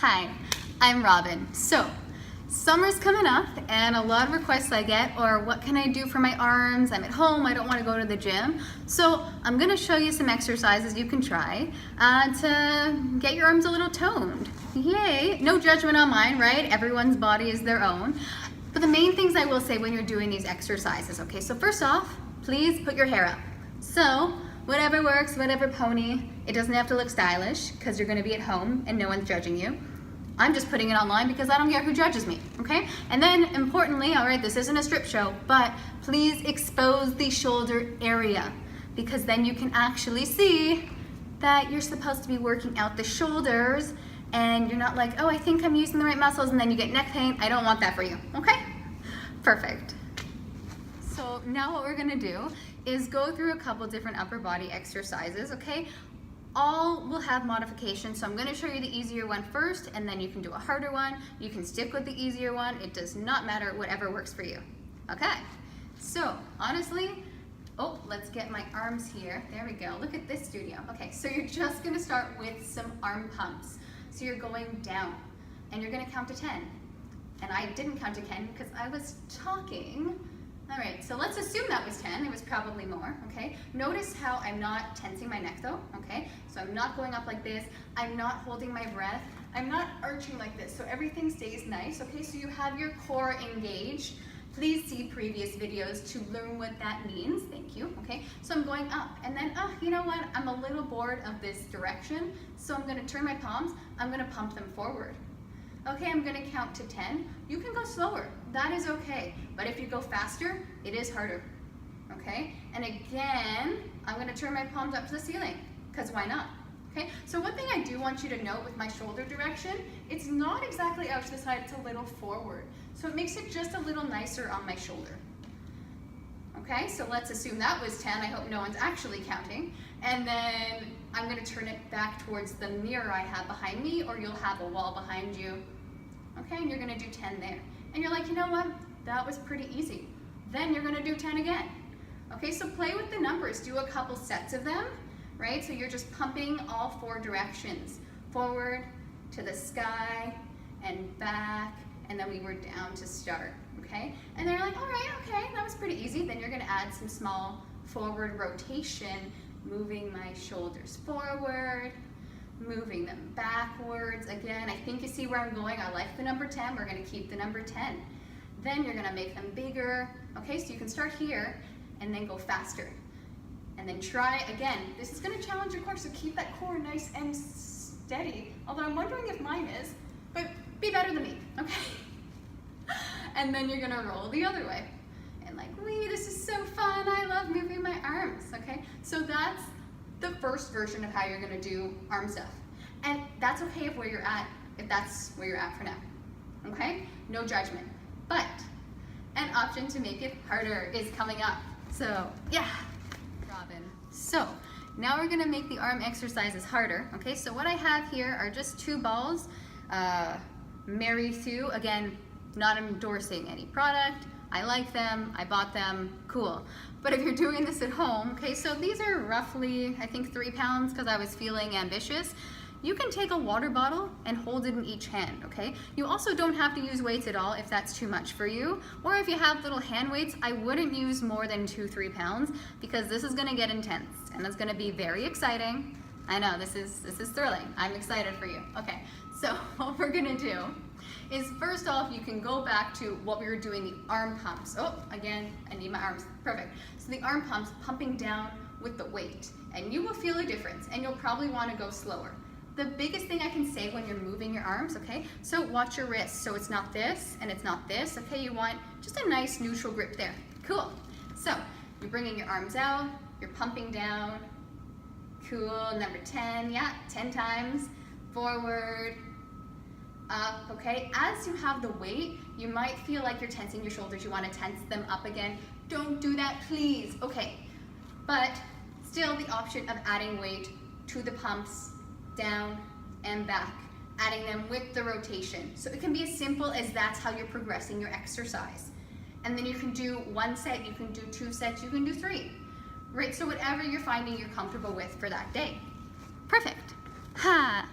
Hi, I'm Robin. So, summer's coming up and a lot of requests I get are what can I do for my arms? I'm at home, I don't want to go to the gym. So I'm going to show you some exercises you can try to get your arms a little toned. Yay! No judgment on mine, right? Everyone's body is their own. But the main things I will say when you're doing these exercises, okay? So first off, please put your hair up. So whatever works, whatever pony, it doesn't have to look stylish because you're going to be at home and no one's judging you. I'm just putting it online because I don't care who judges me, okay? And then importantly, all right, this isn't a strip show, but please expose the shoulder area because then you can actually see that you're supposed to be working out the shoulders and you're not like, oh, I think I'm using the right muscles and then you get neck pain. I don't want that for you, okay? Perfect. So now what we're gonna do is go through a couple different upper body exercises, okay? All will have modifications, so I'm going to show you the easier one first, and then you can do a harder one. You can stick with the easier one. It does not matter, whatever works for you. Okay, so honestly, oh, let's get my arms here. There we go. Look at this studio. Okay, so you're just going to start with some arm pumps. So you're going down, and you're going to count to 10. And I didn't count to 10 because I was talking. All right, so let's assume that was 10. It was probably more, okay? Notice how I'm not tensing my neck though, okay? So I'm not going up like this. I'm not holding my breath. I'm not arching like this, so everything stays nice, okay? So you have your core engaged. Please see previous videos to learn what that means. Thank you, okay? So I'm going up, and then, oh, you know what? I'm a little bored of this direction, so I'm gonna turn my palms. I'm gonna pump them forward. Okay, I'm gonna count to 10. You can go slower, that is okay. But if you go faster, it is harder, okay? And again, I'm gonna turn my palms up to the ceiling, because why not? Okay, so one thing I do want you to note with my shoulder direction, it's not exactly out to the side, it's a little forward. So it makes it just a little nicer on my shoulder. Okay, so let's assume that was 10. I hope no one's actually counting. And then I'm gonna turn it back towards the mirror I have behind me, or you'll have a wall behind you. Okay, and you're gonna do 10 there. And you're like, you know what? That was pretty easy. Then you're gonna do 10 again. Okay, so play with the numbers. Do a couple sets of them, right? So you're just pumping all 4 directions. Forward, to the sky, and back, and then we were down to start, okay? And they're like, all right, okay, that was pretty easy. Then you're gonna add some small forward rotation, moving my shoulders forward, moving them backwards. Again, I think you see where I'm going. I like the number 10. We're going to keep the number 10. Then you're going to make them bigger. Okay, so you can start here and then go faster. And then try again. This is going to challenge your core, so keep that core nice and steady. Although I'm wondering if mine is, but be better than me, okay? And then you're going to roll the other way. And like, wee, this is so fun. I love moving my arms, okay? So that's the first version of how you're gonna do arm stuff. And that's okay if that's where you're at for now, okay? No judgment. But an option to make it harder is coming up. So, yeah, Robin. So, now we're gonna make the arm exercises harder, okay? So what I have here are just 2 balls. Mary Sue, again, not endorsing any product. I like them, I bought them, cool. But if you're doing this at home, okay, so these are roughly, I think 3 pounds because I was feeling ambitious. You can take a water bottle and hold it in each hand, okay? You also don't have to use weights at all if that's too much for you. Or if you have little hand weights, I wouldn't use more than 2-3 pounds because this is gonna get intense and it's gonna be very exciting. I know, this is thrilling. I'm excited for you. Okay, so what we're gonna do is first off, you can go back to what we were doing, the arm pumps. Oh, again, I need my arms, perfect. So the arm pumps, pumping down with the weight, and you will feel a difference, and you'll probably wanna go slower. The biggest thing I can say when you're moving your arms, okay, so watch your wrists. So it's not this, and it's not this, okay? You want just a nice neutral grip there. Cool. So you're bringing your arms out, you're pumping down. Cool, number 10, yeah, 10 times. Forward, up, okay? As you have the weight, you might feel like you're tensing your shoulders. You want to tense them up again. Don't do that, please. Okay, but still the option of adding weight to the pumps, down and back, adding them with the rotation. So it can be as simple as that's how you're progressing your exercise. And then you can do 1 set, you can do 2 sets, you can do 3. Right, so whatever you're finding you're comfortable with for that day. Perfect. Ha!